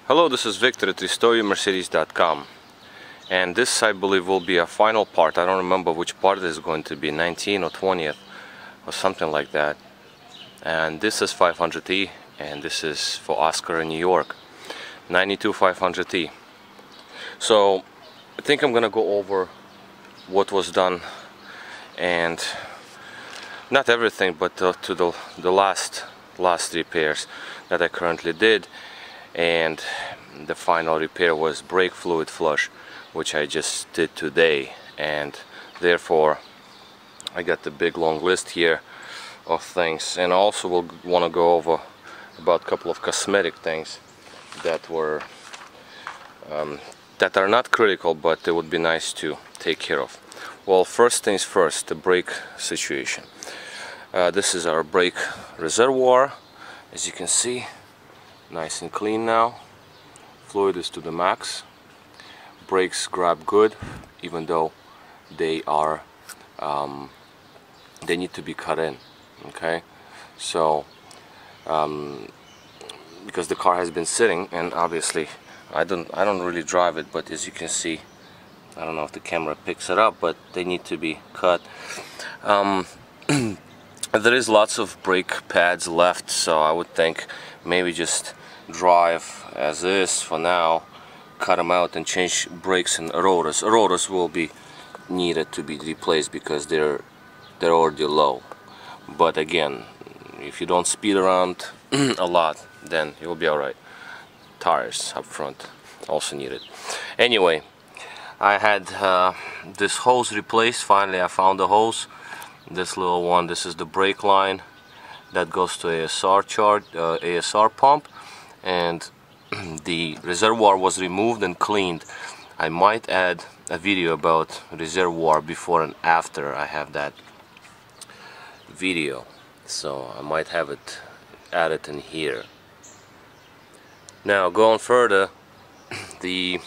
Hello, this is Victor at RestoreYourMercedes.com, and this I believe will be a final part. I don't remember which part it is going to be, 19th or 20th or something like that. And this is 500E, and this is for Oscar in New York, 92 500E. So I think I'm gonna go over what was done, and not everything, but to the last repairs that I currently did. And the final repair was brake fluid flush, which I just did today, and therefore I got the big long list here of things. And also we'll want to go over about a couple of cosmetic things that were that are not critical, but it would be nice to take care of. Well, first things first, the brake situation. This is our brake reservoir, as you can see, nice and clean now. Fluid is to the max. Brakes grab good, even though they are they need to be cut in. Okay, so because the car has been sitting, and obviously I don't really drive it, but as you can see, I don't know if the camera picks it up, but they need to be cut. There is lots of brake pads left, so I would think maybe just drive as is for now, cut them out and change brakes and rotors. Rotors will be needed to be replaced because they're already low. But again, if you don't speed around a lot, then you'll be alright. Tires up front also needed. Anyway, I had this hose replaced. Finally I found the hose. This little one, this is the brake line that goes to ASR pump, and the reservoir was removed and cleaned. I might add a video about reservoir before and after. I have that video, so I might have it added in here. Now going further, the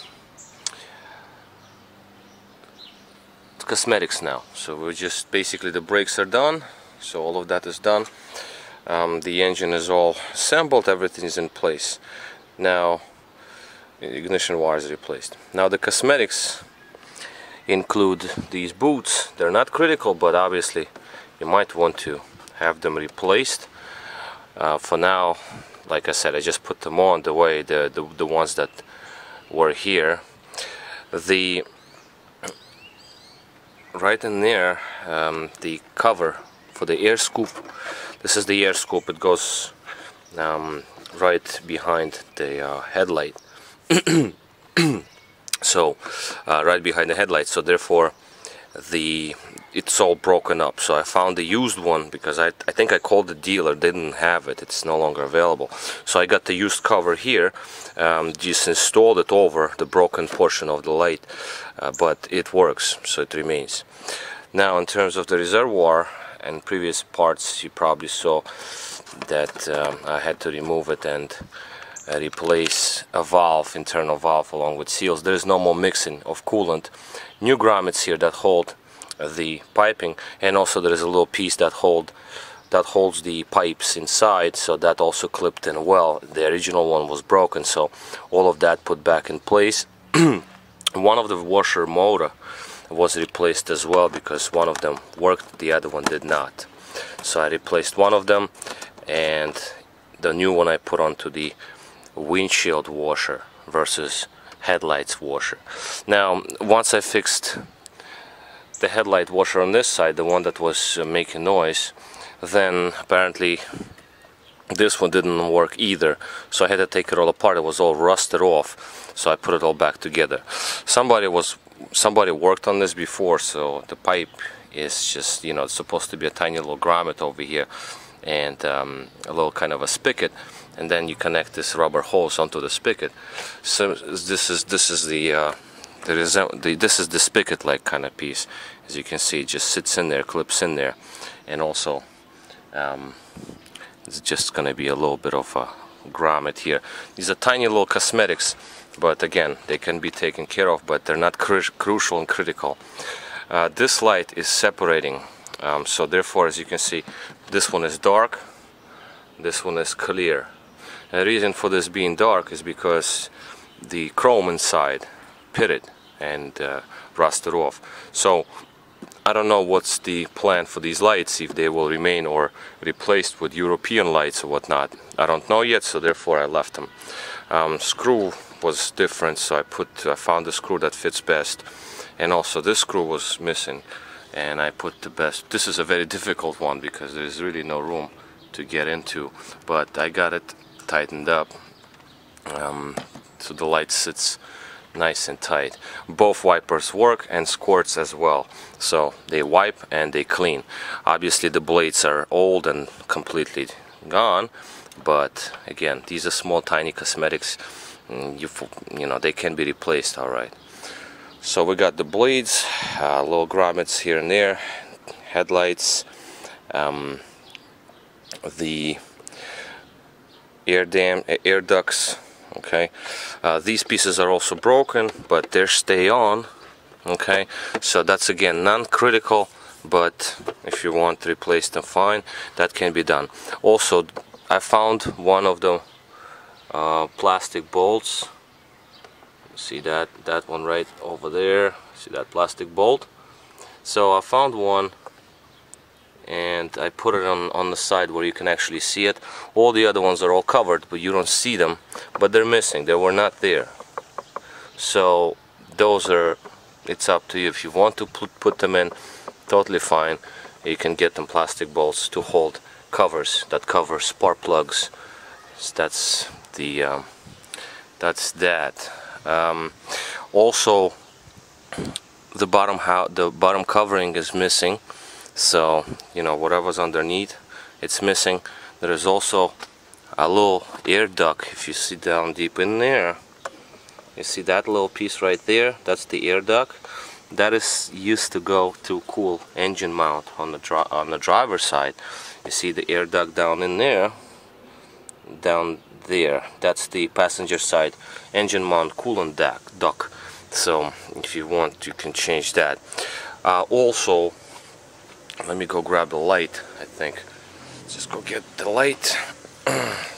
cosmetics now. So we're just basically, the brakes are done, so all of that is done. The engine is all assembled, everything is in place. Now ignition wire is replaced. Now the cosmetics include these boots. They're not critical, but obviously you might want to have them replaced. For now, like I said, I just put them on the way the ones that were here. The right in there, the cover for the air scoop. This is the air scoop. It goes right behind the headlight. So right behind the headlight. So therefore, it's all broken up. So I found the used one because I think I called the dealer. They didn't have it. It's no longer available. So I got the used cover here. Just installed it over the broken portion of the light, but it works, so it remains. Now in terms of the reservoir and previous parts, you probably saw that I had to remove it and replace a valve, internal valve, along with seals. There is no more mixing of coolant. New grommets here that hold the piping, and also there is a little piece that holds the pipes inside, so that also clipped in well. The original one was broken, so all of that put back in place. One of the washer motor was replaced as well because one of them worked, the other one did not. So I replaced one of them, and the new one I put onto the windshield washer versus headlights washer. Now once I fixed the headlight washer on this side, the one that was making noise, then apparently this one didn't work either, so I had to take it all apart. It was all rusted off, so I put it all back together. Somebody worked on this before, so the pipe is just, you know, it's supposed to be a tiny little grommet over here and a little kind of a spigot, and then you connect this rubber hose onto the spigot. So this is the spigot like kind of piece. As you can see, it just sits in there, clips in there, and also it's just going to be a little bit of a grommet here. These are tiny little cosmetics, but again, they can be taken care of, but they're not crucial and critical. This light is separating, so therefore, as you can see, this one is dark, this one is clear. The reason for this being dark is because the chrome inside pitted and rusted off. So I don't know what's the plan for these lights, if they will remain or replaced with European lights or whatnot. I don't know yet, so therefore I left them. Screw was different, so I found the screw that fits best, and also this screw was missing, and I put the best. This is a very difficult one because there's really no room to get into, but I got it tightened up so the light sits nice and tight. Both wipers work and squirts as well, so they wipe and they clean. Obviously the blades are old and completely gone, but again, these are small tiny cosmetics. You know, they can be replaced all right. So we got the blades, little grommets here and there, headlights, the air ducts. Okay, these pieces are also broken, but they stay on. Okay, so that's again non-critical, but if you want to replace them, fine, that can be done. Also, I found one of the plastic bolts. See that one right over there? See that plastic bolt? So I found one, and I put it on the side where you can actually see it. All the other ones are all covered, but you don't see them, but they're missing. They were not there. So those are, it's up to you. If you want to put them in, totally fine. You can get them plastic bolts to hold covers that cover spark plugs. So that's the that. Also, the bottom covering is missing. So, you know, whatever's underneath, it's missing. There is also a little air duct. If you see down deep in there, you see that little piece right there? That's the air duct. That is used to go to cool engine mount on the driver's side. You see the air duct down in there, down there. That's the passenger side engine mount coolant duct. So, if you want, you can change that. Also, let me go grab the light. I think just go get the light.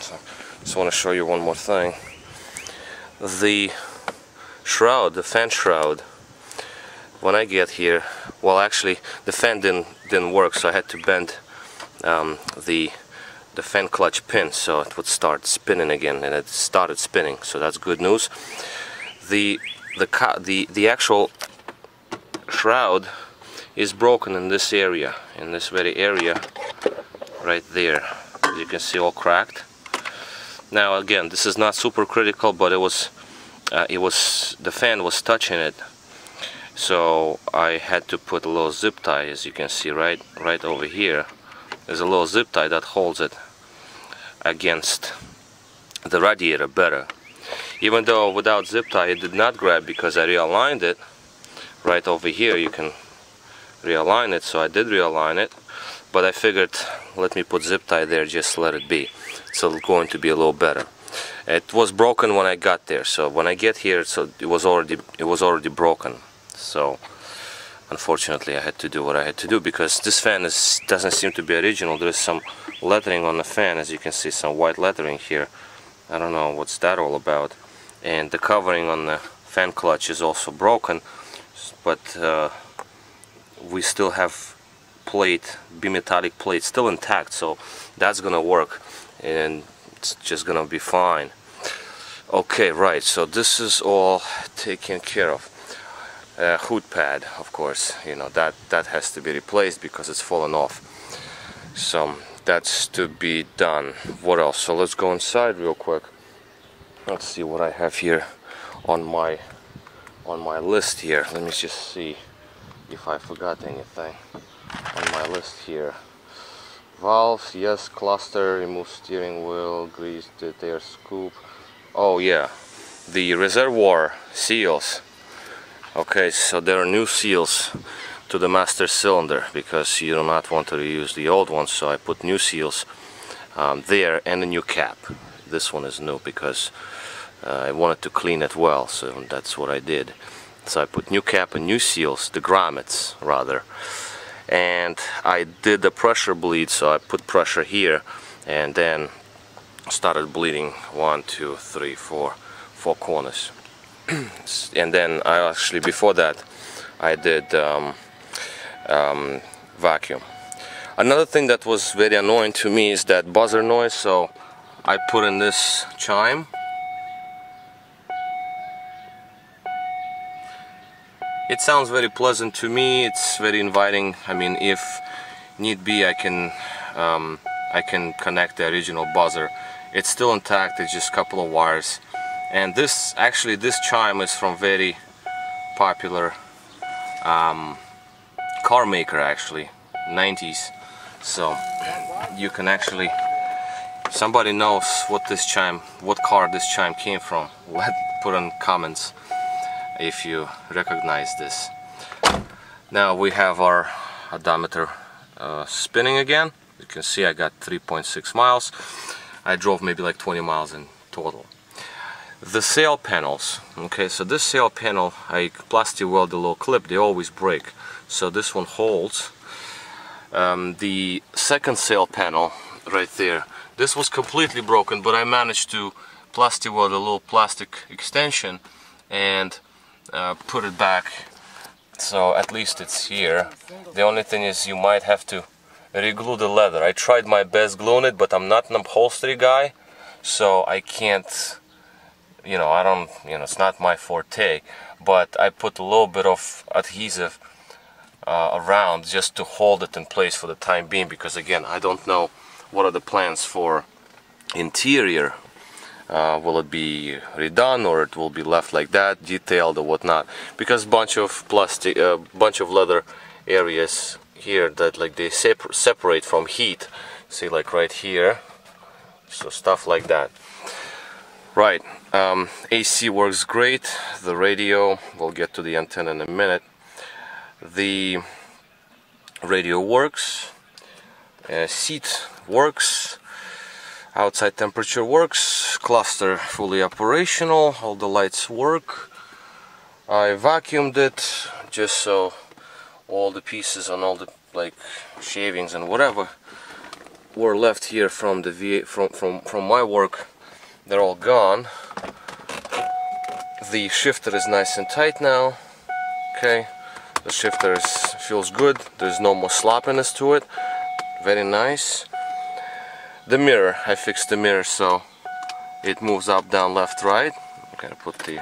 So, just want to show you one more thing. The shroud, the fan shroud. When I get here, well, actually, the fan didn't work, so I had to bend the fan clutch pin so it would start spinning again, and it started spinning. So that's good news. The actual shroud is broken in this area, in this very area right there. As you can see, all cracked. Now again, this is not super critical, but the fan was touching it, so I had to put a little zip tie. As you can see, right over here, there's a little zip tie that holds it against the radiator better. Even though without zip tie it did not grab, because I realigned it. Right over here you can realign it, so I did realign it, but I figured, let me put zip tie there, just let it be. So it's going to be a little better. It was broken when I got there, so when I get here, so it was already broken. So unfortunately I had to do what I had to do, because this fan doesn't seem to be original. There's some lettering on the fan, as you can see, some white lettering here. I don't know what's that all about. And the covering on the fan clutch is also broken, but we still have bimetallic plate still intact, so that's gonna work, and it's just gonna be fine. Okay, right, so this is all taken care of. Hood pad, of course, you know, that has to be replaced because it's fallen off, so that's to be done. What else? So let's go inside real quick. Let's see what I have here on my list here. Let me just see if I forgot anything on my list here. Valves, yes. Cluster, remove steering wheel, grease the air scoop. Oh yeah, the reservoir seals. Okay, so there are new seals to the master cylinder, because you do not want to reuse the old ones, so I put new seals there, and a new cap. This one is new because I wanted to clean it well, so that's what I did. So I put new cap and new seals, the grommets rather, and I did the pressure bleed, so I put pressure here, and then started bleeding 1, 2, 3, 4 corners. And then I actually, before that, I did vacuum. Another thing that was very annoying to me is that buzzer noise, so I put in this chime. It sounds very pleasant to me. It's very inviting. I mean, if need be, I can connect the original buzzer. It's still intact. It's just a couple of wires. And this chime is from very popular car maker, actually, 90s. So you can actually, somebody knows what car this chime came from. Put in comments if you recognize this. Now we have our odometer spinning again. You can see I got 3.6 miles. I drove maybe like 20 miles in total. The sail panels, okay, so this sail panel, I plastic weld the little clip, they always break. So this one holds. The second sail panel right there, this was completely broken, but I managed to plastic weld a little plastic extension and put it back, so at least it's here. The only thing is you might have to re-glue the leather. I tried my best gluing it, but I'm not an upholstery guy, so I can't, you know, it's not my forte, but I put a little bit of adhesive around just to hold it in place for the time being, because again, I don't know what are the plans for interior. Will it be redone, or it will be left like that, detailed or whatnot? Because bunch of plastic, bunch of leather areas here that like they separate from heat. See, like right here, so stuff like that. Right, AC works great. The radio, we'll get to the antenna in a minute. The radio works. Seat works. Outside temperature works. Cluster fully operational. All the lights work. I vacuumed it just so all the pieces and all the like shavings and whatever were left here from the from my work, they're all gone. The shifter is nice and tight now. Okay, the shifter feels good. There's no more sloppiness to it. Very nice. The mirror, I fixed the mirror so it moves up, down, left, right. I'm gonna put on.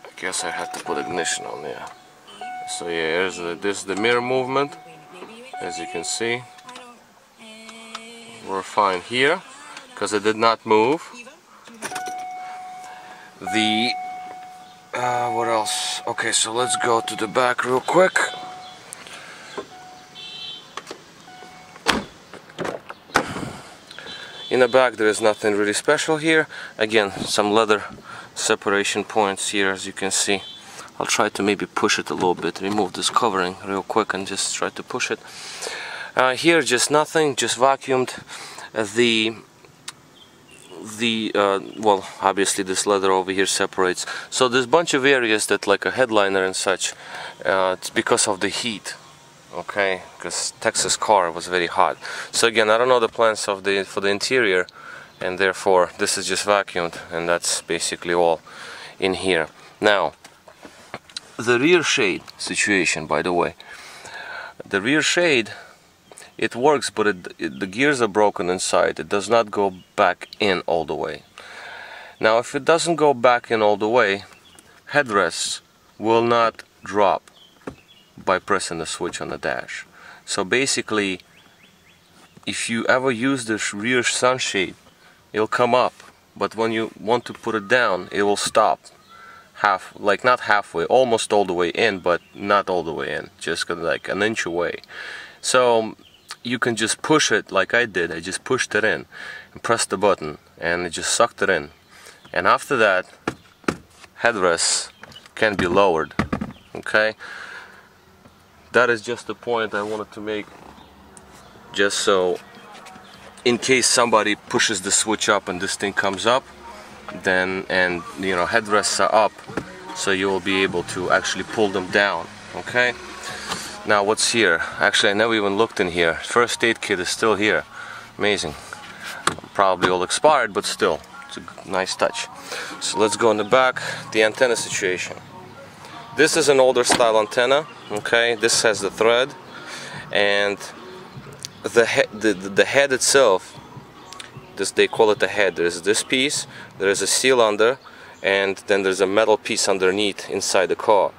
I guess I had to put ignition on there. So yeah, this is the mirror movement. As you can see, we're fine here because it did not move. The what else? Okay, so let's go to the back real quick. In the back there is nothing really special here. Again, some leather separation points here, as you can see. I'll try to maybe push it a little bit, remove this covering real quick and just try to push it. Here just nothing, just vacuumed. Well, obviously this leather over here separates. So there's a bunch of areas that like a headliner and such, it's because of the heat. Okay, because Texas car was very hot. So again, I don't know the plans for the interior, and therefore this is just vacuumed, and that's basically all in here. Now, the rear shade situation, by the way, the rear shade, it works, but the gears are broken inside. It does not go back in all the way. Now, if it doesn't go back in all the way, headrests will not drop by pressing the switch on the dash. So basically, if you ever use this rear sunshade, it'll come up, but when you want to put it down, it will stop not halfway, almost all the way in, but not all the way in, just like an inch away. So you can just push it like I did. I just pushed it in and pressed the button, and it just sucked it in. And after that, headrests can be lowered. Okay, that is just the point I wanted to make, just so in case somebody pushes the switch up and this thing comes up, then, and you know, headrests are up, so you will be able to actually pull them down. Okay, Now what's here? Actually, I never even looked in here. First aid kit is still here. Amazing. Probably all expired, but still, it's a nice touch. So let's go in the back. The antenna situation. This is an older style antenna. Okay, this has the thread, and the head itself. They call it the head. There's this piece. There is a seal under, and then there's a metal piece underneath inside the car.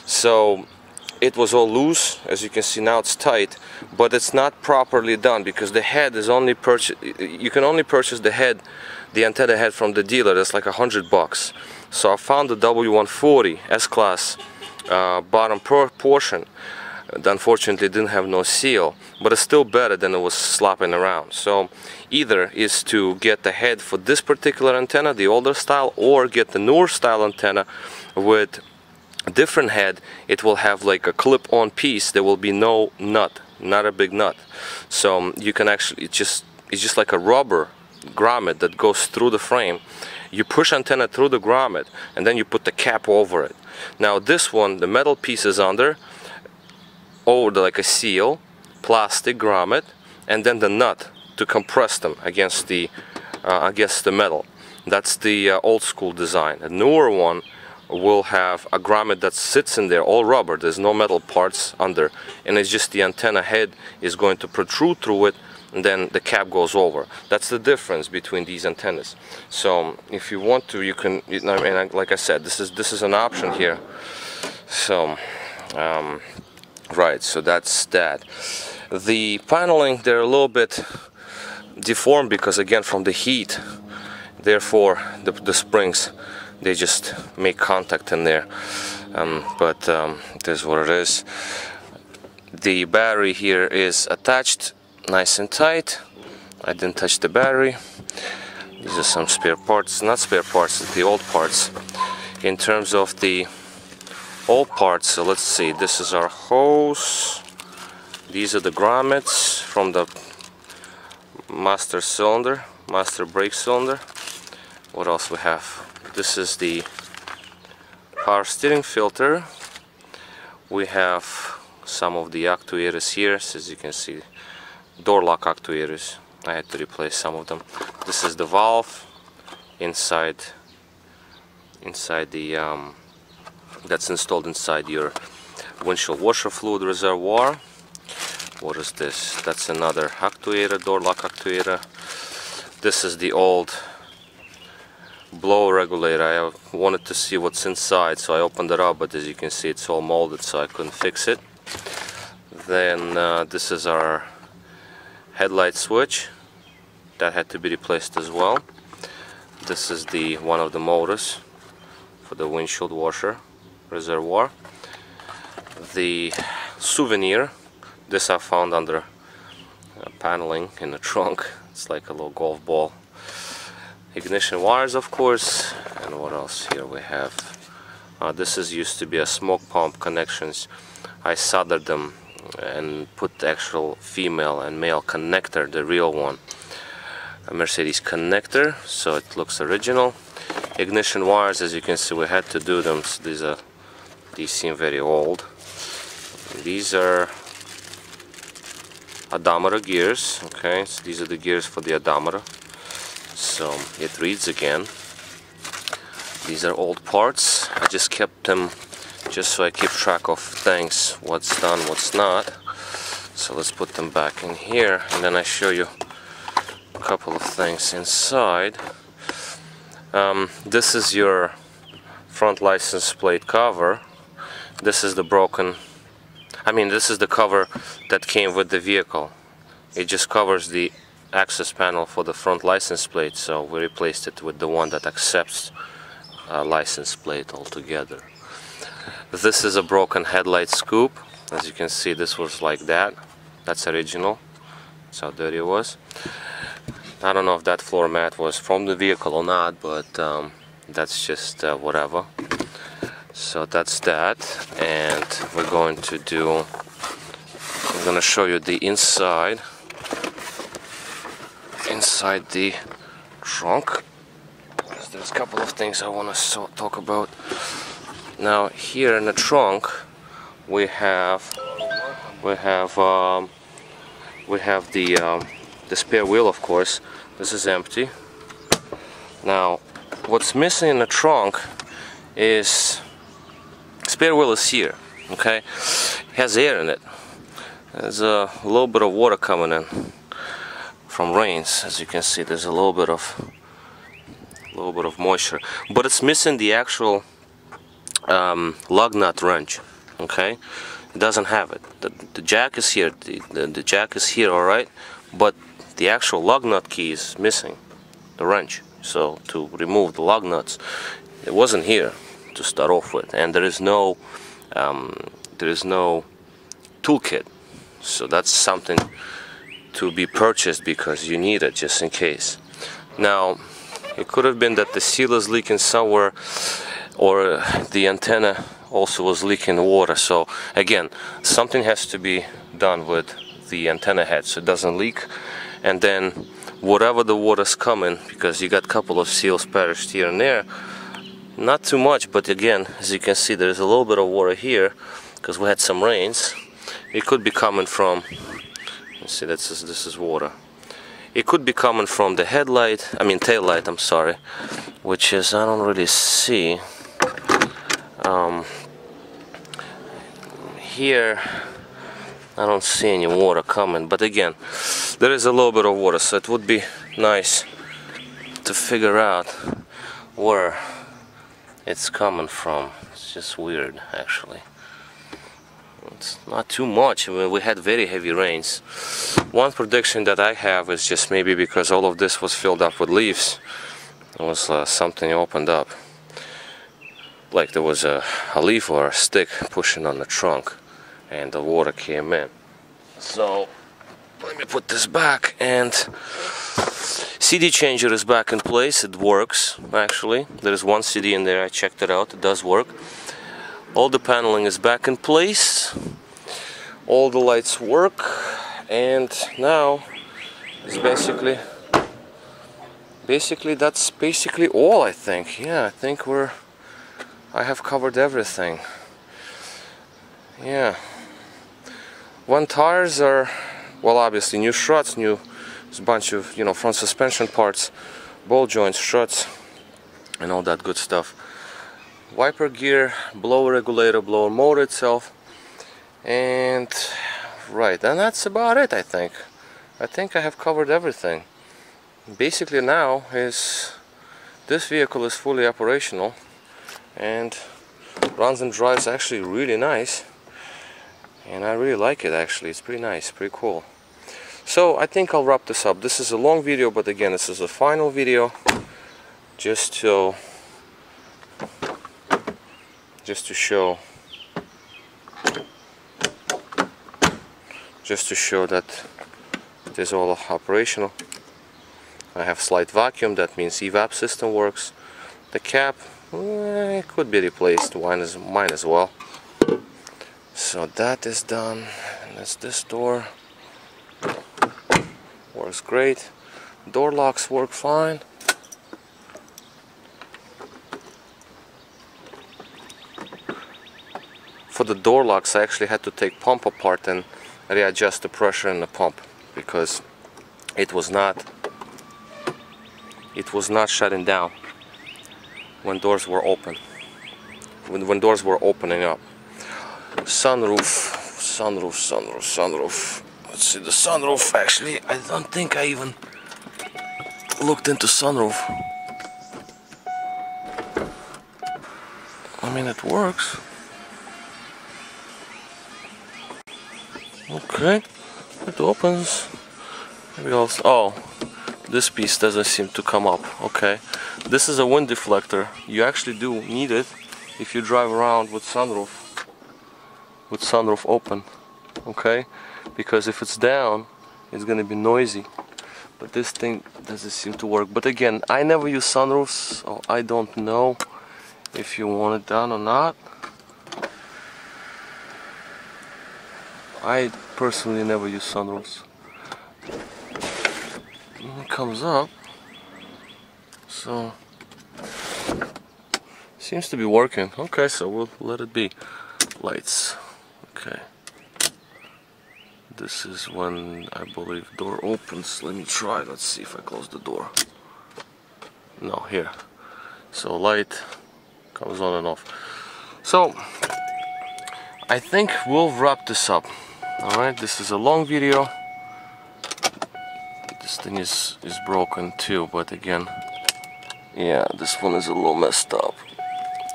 So it was all loose, as you can see now it's tight, but it's not properly done because the head is only purchased. You can only purchase the head, the antenna head from the dealer. That's like $100. So I found the W140 S-Class bottom portion. Unfortunately, it didn't have no seal, but it's still better than it was slopping around. So either is to get the head for this particular antenna, the older style, or get the newer style antenna with a different head. It will have like a clip-on piece. There will be no nut, not a big nut. So you can actually, it's just like a rubber grommet that goes through the frame. You push antenna through the grommet, and then you put the cap over it. Now this one, the metal piece is under, over like a seal, plastic grommet, and then the nut to compress them against the metal. That's the old school design. A newer one will have a grommet that sits in there, all rubber. There's no metal parts under, and it's just the antenna head is going to protrude through it, and then the cap goes over. That's the difference between these antennas. So if you want to, you can. And like I said, this is an option here. So right, so that's that. The paneling, they're a little bit deformed because again from the heat. Therefore, the springs, they just make contact in there. But it is what it is. The battery here is attached nice and tight. I didn't touch the battery. These are some spare parts, not spare parts, the old parts. In terms of the old parts, so let's see, this is our hose. These are the grommets from the master cylinder, master brake cylinder. What else we have? This is the power steering filter. We have some of the actuators here, as you can see, door lock actuators. I had to replace some of them. This is the valve inside the that's installed inside your windshield washer fluid reservoir. What is this? That's another actuator, door lock actuator. This is the old blow regulator. I wanted to see what's inside, so I opened it up, but as you can see it's all molded, so I couldn't fix it. Then this is our headlight switch that had to be replaced as well. This is the one of the motors for the windshield washer reservoir. The souvenir, this I found under paneling in the trunk. It's like a little golf ball. Ignition wires, of course. And what else here we have? This is used to be a smoke pump connections. I soldered them and put the actual female and male connector, the real one, a Mercedes connector, so it looks original. Ignition wires, as you can see, we had to do them. So these seem very old. These are odometer gears. Okay, so these are the gears for the odometer. So it reads again. These are old parts. I just kept them just so I keep track of things, what's done, what's not. So let's put them back in here, and then I show you a couple of things inside. This is your front license plate cover. This is the this is the cover that came with the vehicle. It just covers the access panel for the front license plate, so we replaced it with the one that accepts a license plate altogether. This is a broken headlight scoop. As you can see, this was like that. That's original. That's how dirty it was. I don't know if that floor mat was from the vehicle or not, but that's just whatever. So that's that, and we're going to I'm going to show you the inside the trunk. There's a couple of things I want to talk about. Now here in the trunk we have we have the spare wheel, of course. This is empty. Now, what's missing in the trunk is spare wheel is here. Okay, it has air in it. There's a little bit of water coming in from rains. As you can see, there's a little bit of moisture, but it's missing the actual lug nut wrench. Okay, it doesn't have it. The jack is here. The jack is here, all right, but the actual lug nut key is missing, the wrench. So to remove the lug nuts, it wasn't here to start off with, and there is no toolkit. So that's something to be purchased because you need it just in case. Now, it could have been that the seal is leaking somewhere, or the antenna also was leaking water. So again, something has to be done with the antenna head so it doesn't leak. And then whatever the water's coming, because you got a couple of seals perished here and there, not too much, but again, as you can see, there's a little bit of water here because we had some rains. It could be coming from, let's see, this is water. It could be coming from the tail light, I'm sorry, which is, I don't really see. Here, I don't see any water coming, but again, there is a little bit of water, so it would be nice to figure out where it's coming from. It's just weird, actually. It's not too much. I mean, we had very heavy rains. One prediction that I have is just maybe because all of this was filled up with leaves, it was something opened up, like there was a leaf or a stick pushing on the trunk, and the water came in. So let me put this back, and CD changer is back in place. It works, actually. There is one CD in there. I checked it out. It does work. All the paneling is back in place. All the lights work, and now it's basically that's basically all, I think. Yeah, I think I have covered everything. Yeah. One tires are, well, obviously new shrouds, there's a bunch of, front suspension parts, ball joints, struts, and all that good stuff. Wiper gear, blower regulator, blower motor itself, and right, and that's about it. I think I have covered everything. Basically now this vehicle is fully operational and runs and drives actually really nice, and I really like it. Actually, it's pretty nice, pretty cool. So I think I'll wrap this up. This is a long video, but again, this is a final video just to show that it is all operational. I have slight vacuum, that means evap system works. The cap, it could be replaced, mine as well. So that is done, and that's this door. Works great. Door locks work fine. For the door locks, I actually had to take pump apart and readjust the pressure in the pump because it was not shutting down when doors were open. When doors were opening up. Sunroof. Let's see the sunroof. Actually, I don't think I even looked into sunroof. I mean, it works. Okay, it opens. Maybe also, oh, this piece doesn't seem to come up. Okay, this is a wind deflector. You actually do need it if you drive around with sunroof open. Okay, because if it's down, it's gonna be noisy. But this thing doesn't seem to work. But again, I never use sunroofs, so I don't know if you want it down or not. I personally never use sunroofs. It comes up, so seems to be working. Okay, so we'll let it be. Lights. Okay. This is when I believe door opens. Let me try. Let's see if I close the door. No, here. So light comes on and off. So I think we'll wrap this up. Alright, this is a long video. This thing is broken too, but again, yeah, this one is a little messed up.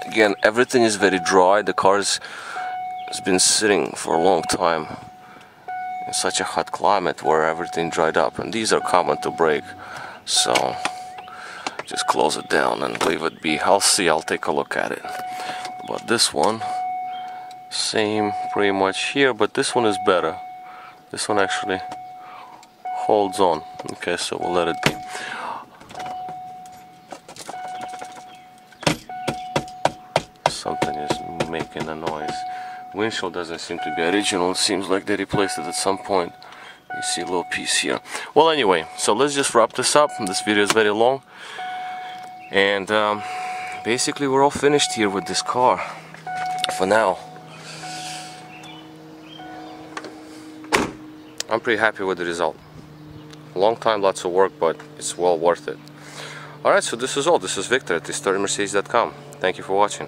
Again, everything is very dry. The car has been sitting for a long time in such a hot climate where everything dried up, and these are common to break. So just close it down and leave it be. I'll take a look at it. But this one, same pretty much here, but this one is better. This one actually holds on. Okay, so we'll let it be. Something is making a noise. Windshield doesn't seem to be original. It seems like they replaced it at some point. You see a little piece here. Well, anyway, so let's just wrap this up. This video is very long, and basically we're all finished here with this car for now. I'm pretty happy with the result. Long time, lots of work, but it's well worth it. Alright, so this is all. This is Victor at this storymercedes.com. Thank you for watching.